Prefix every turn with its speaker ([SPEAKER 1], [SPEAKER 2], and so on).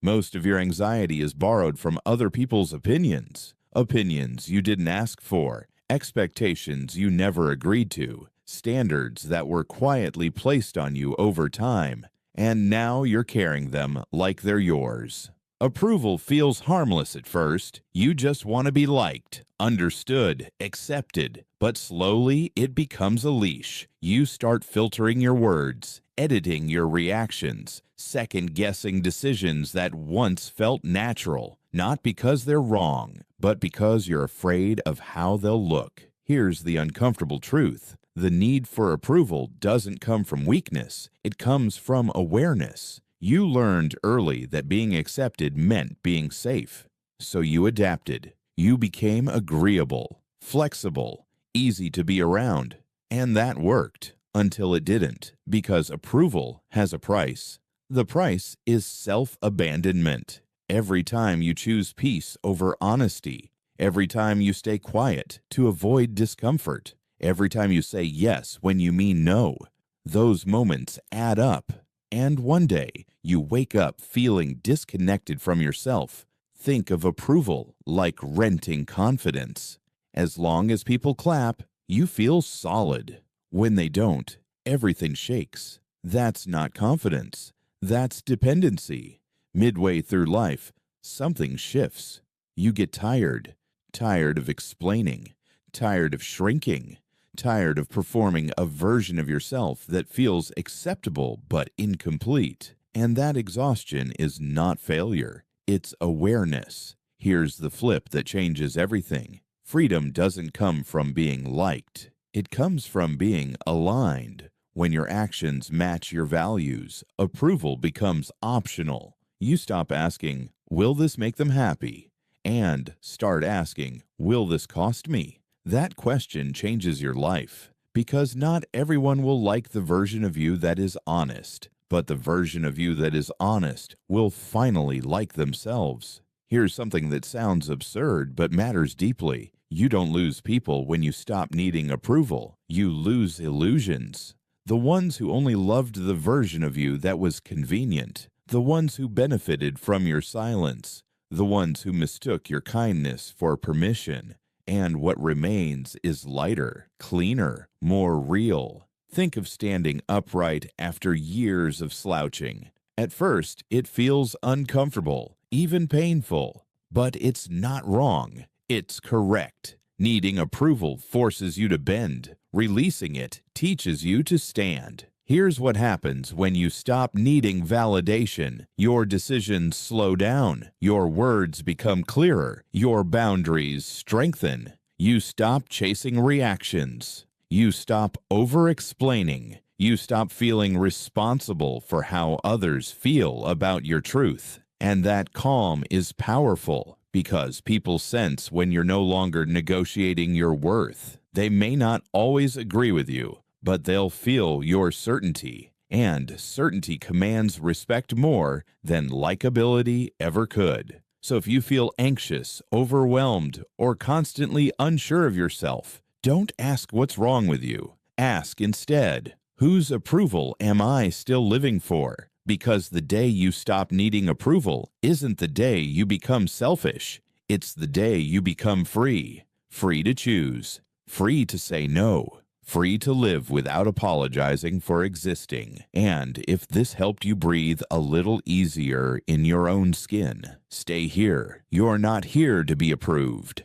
[SPEAKER 1] Most of your anxiety is borrowed from other people's opinions, opinions you didn't ask for, expectations you never agreed to, standards that were quietly placed on you over time, and now you're carrying them like they're yours. Approval feels harmless at first. You just want to be liked, understood, accepted. But slowly it becomes a leash. You start filtering your words, editing your reactions, second-guessing decisions that once felt natural, not because they're wrong, but because you're afraid of how they'll look. Here's the uncomfortable truth. The need for approval doesn't come from weakness. It comes from awareness. You learned early that being accepted meant being safe. So you adapted. You became agreeable, flexible, easy to be around. And that worked until it didn't, because approval has a price. The price is self-abandonment. Every time you choose peace over honesty, every time you stay quiet to avoid discomfort, every time you say yes when you mean no, those moments add up. And one day, you wake up feeling disconnected from yourself. Think of approval like renting confidence. As long as people clap, you feel solid. When they don't, everything shakes. That's not confidence. That's dependency. Midway through life, something shifts. You get tired. Tired of explaining. Tired of shrinking. Tired of performing a version of yourself that feels acceptable but incomplete. And that exhaustion is not failure. It's awareness. Here's the flip that changes everything. Freedom doesn't come from being liked. It comes from being aligned. When your actions match your values, approval becomes optional. You stop asking, "Will this make them happy?" and start asking, "Will this cost me?" That question changes your life, because not everyone will like the version of you that is honest, but the version of you that is honest will finally like themselves. Here's something that sounds absurd but matters deeply. You don't lose people when you stop needing approval. You lose illusions. The ones who only loved the version of you that was convenient, the ones who benefited from your silence, the ones who mistook your kindness for permission. And what remains is lighter, cleaner, more real. Think of standing upright after years of slouching. At first, it feels uncomfortable, even painful. But it's not wrong. It's correct. Needing approval forces you to bend. Releasing it teaches you to stand. Here's what happens when you stop needing validation. Your decisions slow down. Your words become clearer. Your boundaries strengthen. You stop chasing reactions. You stop over-explaining. You stop feeling responsible for how others feel about your truth. And that calm is powerful because people sense when you're no longer negotiating your worth. They may not always agree with you, but they'll feel your certainty, and certainty commands respect more than likability ever could. So if you feel anxious, overwhelmed, or constantly unsure of yourself, don't ask what's wrong with you. Ask instead, whose approval am I still living for? Because the day you stop needing approval isn't the day you become selfish. It's the day you become free. Free to choose. Free to say no. Free to live without apologizing for existing. And if this helped you breathe a little easier in your own skin, stay here. You're not here to be approved.